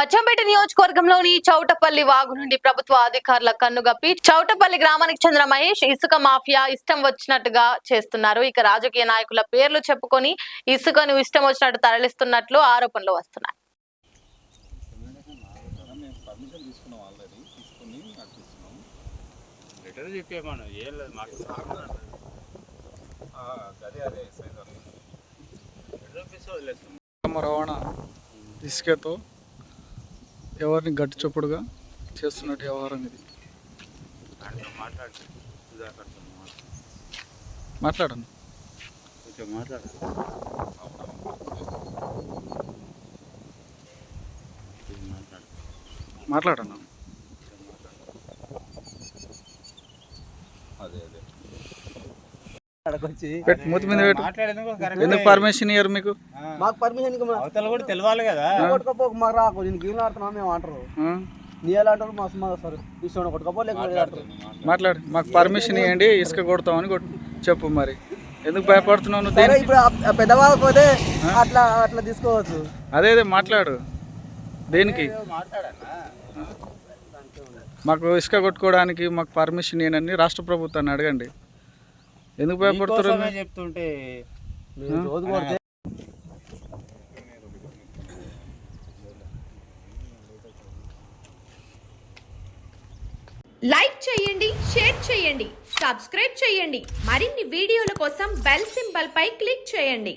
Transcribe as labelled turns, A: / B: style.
A: అచ్చంపేట నియోజకవర్గంలోని చౌటపల్లి వాగు నుండి ప్రభుత్వ అధికారుల కన్నుగప్పి చౌటపల్లి గ్రామానికి చెందిన మహేష్ ఇసుక మాఫియా ఇష్టం వచ్చినట్టుగా చేస్తున్నారు. ఇక రాజకీయ నాయకుల పేర్లు చెప్పుకొని ఇసుకను ఇష్టం వచ్చినట్టు తరలిస్తున్నట్లు ఆరోపణలు వస్తున్నాయి.
B: రవాణా ఇసుకతో ఎవరిని గట్టి చొప్పుడుగా చేస్తున్నట్టు వ్యవహారం ఇది. మాట్లాడను మాట్లాడను మూతి మీద ఎందుకు పర్మిషన్ ఇయ్యరు మీకు?
C: మాకు పర్మిషన్ అవతల కూడా తెలియాలి కదా. కొట్టుకోపోక మాకు రాకు నేను గీలు ఆడుతున్నాం మేము అంటారు. నీ ఎలా అంటారు మా వస్తారు తీసుకొని కొట్టుకోపో లేకపోతే
B: మాట్లాడు. మాకు పర్మిషన్ ఇవ్వండి ఇసుక కొడతామని చెప్పు. మరి ఎందుకు భయపడుతున్నావు?
C: ఇప్పుడు పెద్దవాళ్ళు పోతే అట్లా అట్లా తీసుకోవచ్చు.
B: అదే మాట్లాడు. దేనికి మాకు ఇసుక కొట్టుకోవడానికి మాకు పర్మిషన్ ఇవ్వనని రాష్ట్ర ప్రభుత్వాన్ని అడగండి. ఎందుకు భయపడుతున్నారు
C: చెప్తుంటే?
D: లైక్ చేయండి, షేర్ చేయండి, సబ్స్క్రైబ్ చేయండి. మరిన్ని వీడియోల కోసం బెల్ సింబల్ పై క్లిక్ చేయండి.